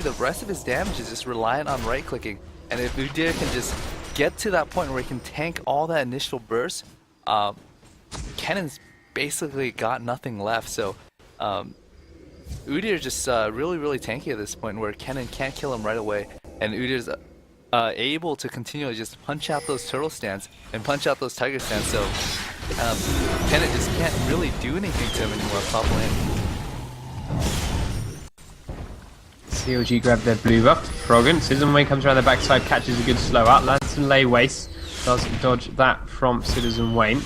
the rest of his damage is just reliant on right-clicking. And if Udyr can just get to that point where he can tank all that initial burst, Kennen's basically got nothing left. So Udyr just really, really tanky at this point where Kennen can't kill him right away. And Udyr's able to continually just punch out those turtle stands and punch out those tiger stands. So Kennen just can't really do anything to him anymore top lane. CLG grab their blue buff. Froggen, Citizen Wayne comes around the backside, catches a good slow out. Lantern Lay Waste does dodge that from Citizen Wayne.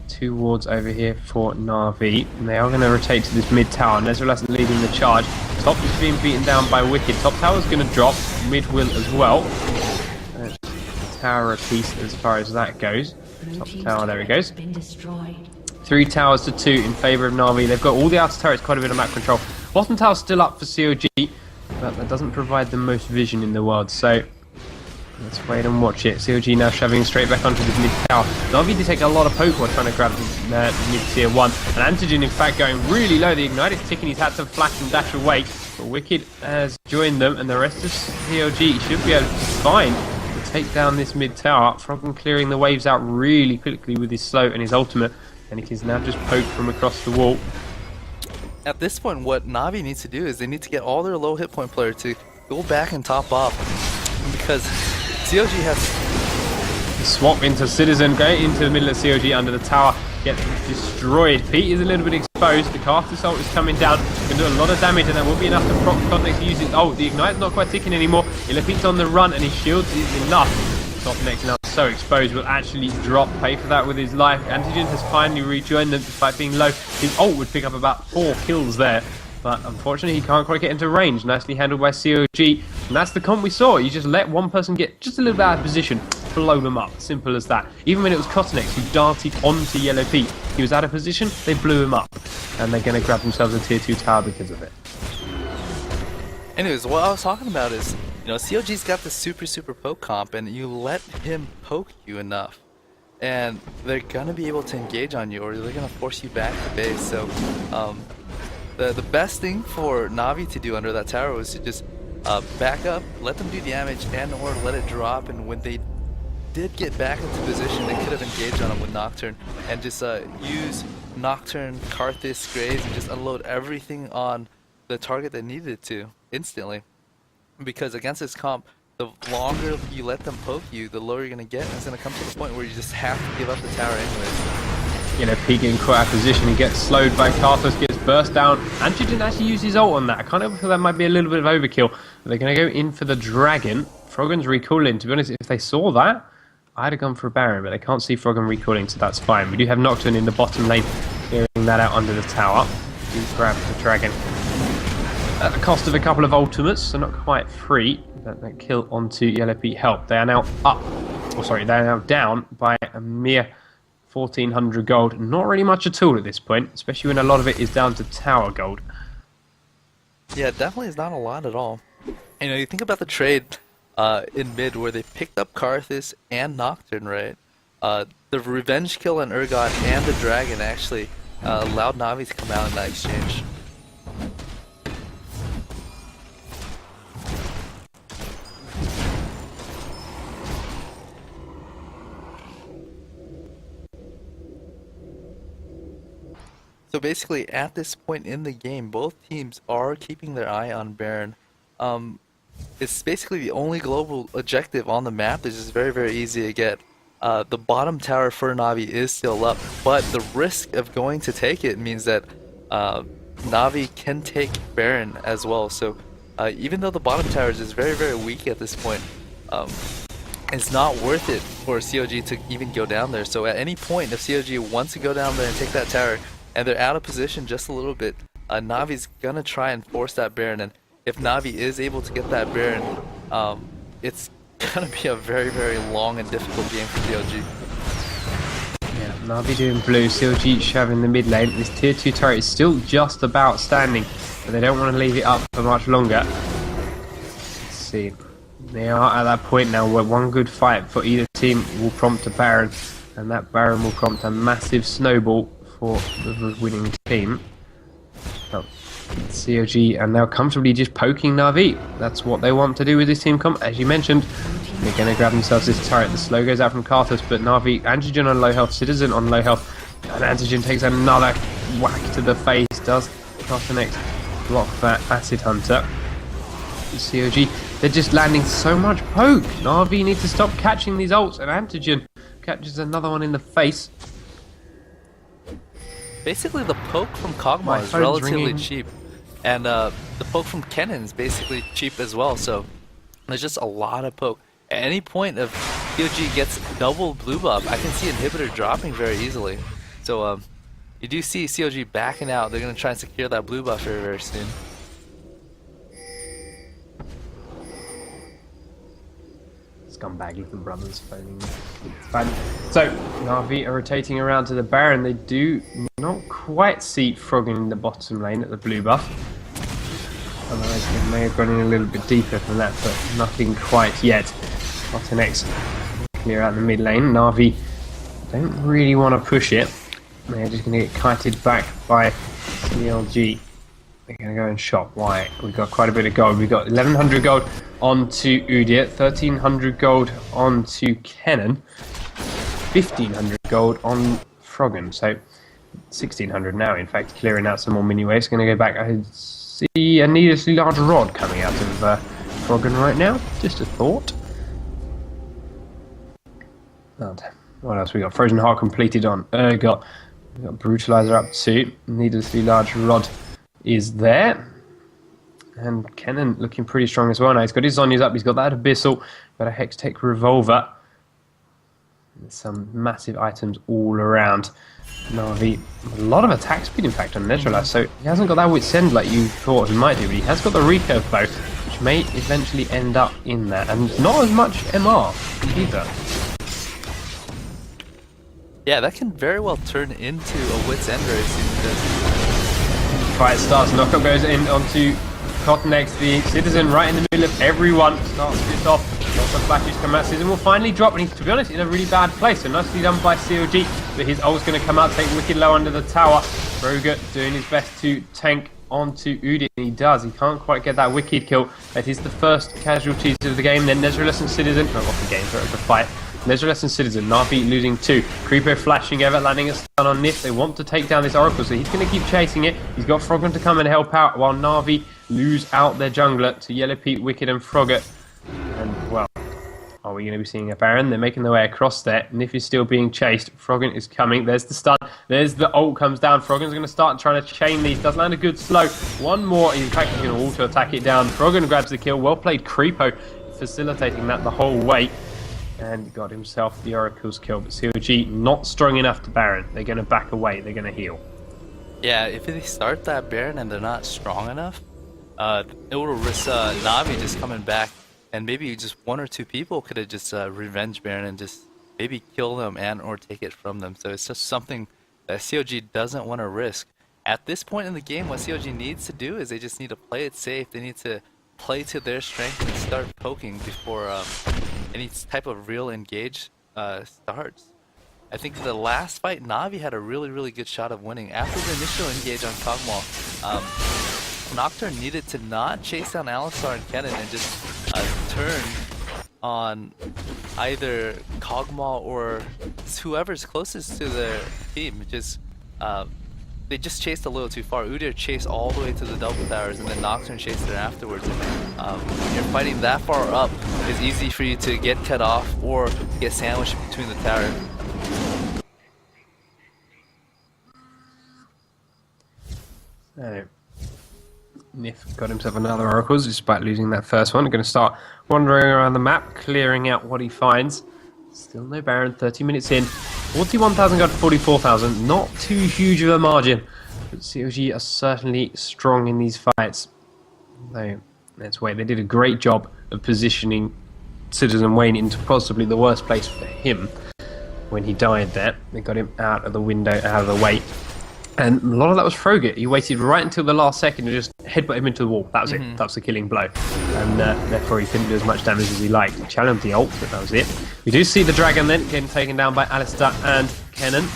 2 wards over here for Na'Vi. And they are going to rotate to this mid tower. Nezreal leading the charge. Top is being beaten down by Wicked. Top tower is going to drop. Mid will as well. Tower a piece as far as that goes. Top tower, there he goes. 3 towers to 2 in favour of Na'Vi. They've got all the outer turrets, quite a bit of map control. Bottom tower's still up for CLG, but that doesn't provide the most vision in the world, so let's wait and watch it. CLG now shoving straight back onto this mid tower. Na'Vi did take a lot of poke while trying to grab the mid tier 1. And Antigen in fact going really low. The Ignite is ticking, he's had to flash and dash away. But Wicked has joined them, and the rest of CLG should be able to find to take down this mid tower. Froggen clearing the waves out really quickly with his slow and his ultimate, and he can now just poke from across the wall. At this point, what Na'Vi needs to do is they need to get all their low hit point player to go back and top off, because CLG has swap into Citizen, going into the middle of CLG under the tower, gets destroyed. Pete is a little bit exposed. The caster ult is coming down, can do a lot of damage, and that will be enough to proc Context to use it. Oh, the Ignite's not quite ticking anymore. Pete's on the run, and his shields is enough. Top next now so exposed, will actually drop, pay for that with his life. Antigen has finally rejoined them despite being low. His ult would pick up about 4 kills there, but unfortunately he can't quite get into range. Nicely handled by CLG, and that's the comp we saw. You just let one person get just a little bit out of position, blow them up, simple as that. Even when it was Kotinex who darted onto Yellow Pete, he was out of position, they blew him up, and they're going to grab themselves a tier 2 tower because of it. Anyways, what I was talking about is, you know, CLG's got this super poke comp, and you let him poke you enough, and they're gonna be able to engage on you, or they're gonna force you back to base. So, the best thing for Na'Vi to do under that tower was to just back up, let them do damage, and or let it drop. And when they did get back into position, they could have engaged on him with Nocturne, and just use Nocturne, Karthus, Graves, and just unload everything on the target that needed it to instantly. Because against this comp, the longer you let them poke you, the lower you're going to get, and it's going to come to the point where you just have to give up the tower anyways. You know, Pete getting caught out of position, he gets slowed by Karthus, gets burst down. Antigen didn't actually use his ult on that. I kind of feel that might be a little bit of overkill. But they're going to go in for the Dragon. Froggen's recalling. To be honest, if they saw that, I'd have gone for a Baron, but they can't see Froggen recalling, so that's fine. We do have Nocturne in the bottom lane, clearing that out under the tower. Do grab the Dragon. At the cost of a couple of ultimates, so not quite free. That kill onto Yellow Pete helped. They are now up, or sorry, they are now down by a mere 1,400 gold. Not really much at all at this point, especially when a lot of it is down to tower gold. Yeah, definitely is not a lot at all. You know, you think about the trade in mid where they picked up Karthus and Nocturne, right? The revenge kill on Urgot and the Dragon actually allowed Na'Vi to come out in that exchange. So basically, at this point in the game, both teams are keeping their eye on Baron. It's basically the only global objective on the map. It's just very easy to get. The bottom tower for Na'Vi is still up, but the risk of going to take it means that Na'Vi can take Baron as well. So even though the bottom tower is just very weak at this point, it's not worth it for CLG to even go down there. So at any point, if CLG wants to go down there and take that tower, and they're out of position just a little bit, Navi's gonna try and force that Baron, and if Na'Vi is able to get that Baron, it's gonna be a very long and difficult game for CLG. Yeah, Na'Vi doing blue, CLG shoving the mid lane. This tier 2 turret is still just about standing, but they don't want to leave it up for much longer. Let's see. They are at that point now where one good fight for either team will prompt a Baron, and that Baron will prompt a massive snowball for the winning team. So, CLG are now comfortably just poking Na'Vi. That's what they want to do with this team comp. As you mentioned, they're going to grab themselves this turret. The slow goes out from Karthus, but Na'Vi, Antigen on low health, Citizen on low health, and Antigen takes another whack to the face. Does Karthus block that Acid Hunter? CLG, they're just landing so much poke. Na'Vi need to stop catching these ults, and Antigen catches another one in the face. Basically, the poke from Kog'Maw is relatively cheap, and the poke from Kennen is basically cheap as well. So there's just a lot of poke. At any point if CLG gets double blue buff, I can see inhibitor dropping very easily. So you do see CLG backing out. They're going to try and secure that blue buff very, very soon. Scumbag little brothers phoning. So Na'Vi are rotating around to the Baron. They do not quite see Froggen in the bottom lane at the blue buff. Otherwise they may have gone in a little bit deeper than that, but nothing quite yet. Bottleneck's clear out the mid lane. Na'Vi don't really want to push it. They're just going to get kited back by CLG. They're going to go and shop. Why? We've got quite a bit of gold. We've got 1100 gold onto Udyr, 1300 gold onto Kennen, 1500 gold on Froggen. So 1600 now, in fact, clearing out some more mini waves. Going to go back. I see a needlessly large rod coming out of Froggen right now. Just a thought. And what else we got? Frozen Heart completed on Urgot. We've got Brutalizer up too. Needlessly large rod is there. And Kennen looking pretty strong as well now. He's got his Zhonya's up, he's got that Abyssal, got a Hextech Revolver. There's some massive items all around. Na'Vi, a lot of attack speed in fact on Nezrala, so he hasn't got that Wit's End like you thought he might do, but he has got the recurve bow, which may eventually end up in that, and not as much MR either. Yeah, that can very well turn into a Wit's End very soon. Because Fight starts, knockup goes in onto Cottonex, the Citizen right in the middle of everyone, starts this off. Lots of flashes come out. Citizen will finally drop, and he's, to be honest, in a really bad place. So nicely done by CLG, but his ult's going to come out, take wicked low under the tower. Roger doing his best to tank onto Udyr, and he does. He can't quite get that wicked kill. That is the first casualties of the game. Then Nezrala and Citizen, no, off the game, for the fight. Nezrala and Citizen, Na'Vi losing 2. Creeper flashing over, landing a stun on Nif. They want to take down this Oracle, so he's going to keep chasing it. He's got Froggen to come and help out, while Na'Vi lose out their jungler to Yellow Pete, Wicked and Frogger. And, well, are we going to be seeing a Baron? They're making their way across there. Nif is still being chased. Froggen is coming. There's the stun. There's the ult comes down. Froggen's going to start trying to chain these. Does land a good slow. One more. In fact, he's going to auto attack it down. Froggen grabs the kill. Well played, Creepo, facilitating that the whole way. And got himself the Oracle's kill. But CLG not strong enough to Baron. They're going to back away. They're going to heal. yeah, if they start that Baron and they're not strong enough, it will risk Na'Vi just coming back, and maybe just 1 or 2 people could have just revenge Baron and just maybe kill them and or take it from them. So it's just something that CLG doesn't want to risk. At this point in the game, what CLG needs to do is they just need to play it safe. They need to play to their strength and start poking before any type of real engage starts. I think the last fight, Na'Vi had a really, really good shot of winning. After the initial engage on Kog'Maw, Nocturne needed to not chase down Alistar and Kennen and just turn on either Kog'Maw or whoever's closest to their team. Just they just chased a little too far. Udyr chased all the way to the double towers, and then Nocturne chased it afterwards. And when you're fighting that far up, it's easy for you to get cut off or get sandwiched between the towers. So, Nif got himself another Oracles despite losing that first one. Going to start wandering around the map, clearing out what he finds. Still no Baron, 30 minutes in. 41,000 gold to 44,000. Not too huge of a margin. But CLG are certainly strong in these fights. Though, let's wait. They did a great job of positioning Citizen Wayne into possibly the worst place for him when he died there. They got him out of the window, out of the way. And a lot of that was Frogger. He waited right until the last second to just headbutt him into the wall. That was it. That was the killing blow. And therefore he couldn't do as much damage as he liked. He challenged the ult, but that was it. We do see the dragon then getting taken down by Alistar and Kennen.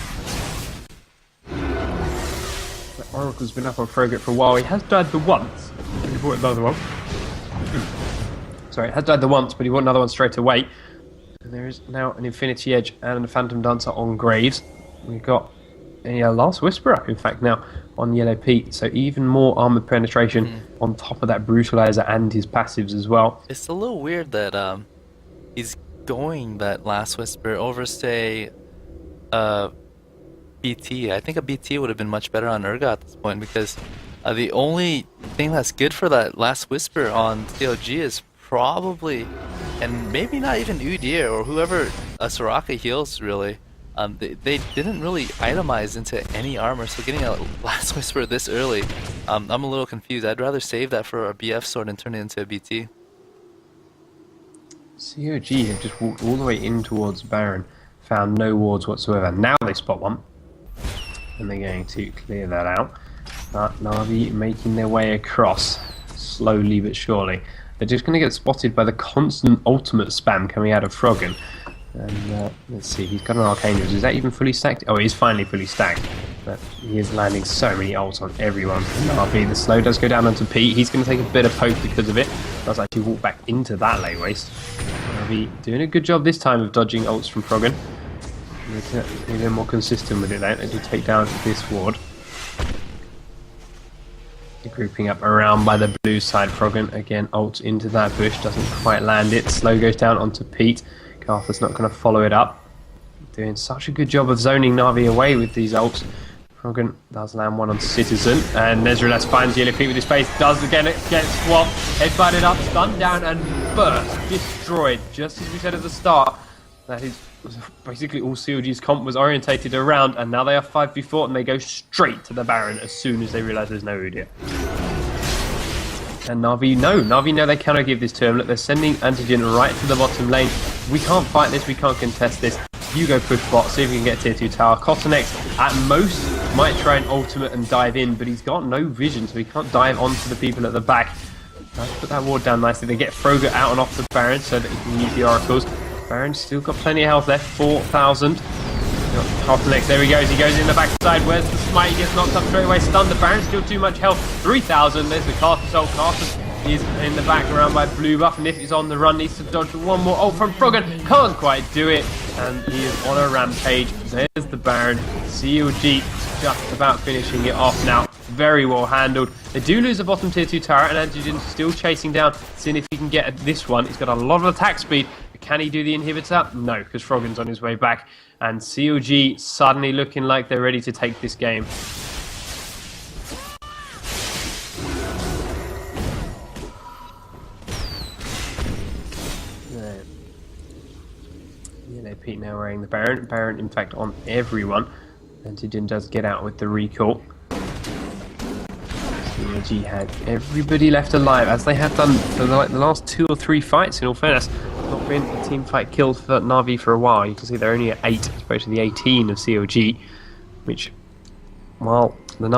The Oracle's been up on Frogate for a while. He has died the once. He bought another one. Sorry, has died the once, but he bought another one straight away. And there is now an Infinity Edge and a Phantom Dancer on Graves. We've got a Last Whisperer, in fact, now on Yellow Pete. So even more armored penetration on top of that Brutalizer and his passives as well. It's a little weird that he's going that Last Whisper over, say, BT. I think a BT would have been much better on Urga at this point, because the only thing that's good for that Last Whisper on CLG is probably, and maybe not even Udyr or whoever Soraka heals, really. They didn't really itemize into any armor, so getting a Last Whisper this early, I'm a little confused. I'd rather save that for a BF sword and turn it into a BT. COG have just walked all the way in towards Baron, found no wards whatsoever. Now they spot one, and they're going to clear that out. But Na'Vi making their way across, slowly but surely. They're just going to get spotted by the constant ultimate spam coming out of Froggen. And let's see, he's got an Arcane Ridge. Is that even fully stacked? Oh, he's finally fully stacked. But he is landing so many ults on everyone. Na'Vi, the slow does go down onto Pete. He's going to take a bit of poke because of it. Does actually walk back into that lay waste. Na'Vi doing a good job this time of dodging ults from Froggen. They're a little more consistent with it though. They do take down this ward. Grouping up around by the blue side. Froggen again ults into that bush, doesn't quite land it. Slow goes down onto Pete. Arthur's not going to follow it up. Doing such a good job of zoning Na'Vi away with these ults. Froggen does land one on Citizen, and Nezreal finds Yellow Pete with his face. Does again, it gets swapped, headbutted up, stunned down, and burst, destroyed. Just as we said at the start, that is basically all CLG's comp was orientated around, and now they are 5v4 and they go straight to the Baron as soon as they realise there's no Udyr. And Na'Vi know they cannot give this to him. Look, they're sending Antigen right to the bottom lane. We can't fight this, we can't contest this. You go push bot, see if we can get tier 2 tower. Cottonex, at most, might try an ultimate and dive in, but he's got no vision, so he can't dive onto the people at the back. Let's put that ward down nicely. They get Frogger out and off the Baron so that he can use the oracles. Baron's still got plenty of health left, 4,000. Cottonex, there he goes in the backside. Where's the smite? He gets knocked up straight away, stunned. The Baron's still too much health, 3,000. There's the Carthus ult. Carthus is in the back around by blue buff, and if he's on the run, needs to dodge one more ult from Froggen. Can't quite do it, and he is on a rampage. There's the Baron. CLG just about finishing it off now. Very well handled. They do lose the bottom tier 2 tower, and Antigen's still chasing down, seeing if he can get this one. He's got a lot of attack speed. Can he do the inhibitor? No, because Froggen's on his way back. And CLG suddenly looking like they're ready to take this game. Yellow Pete now wearing the Baron. Baron, in fact, on everyone. Antigen does get out with the recall. CLG had everybody left alive, as they have done for the last 2 or 3 fights, in all fairness. Not been a team fight killed for Na'Vi for a while. You can see they're only at 8 as opposed to the 18 of CLG, which, well, the number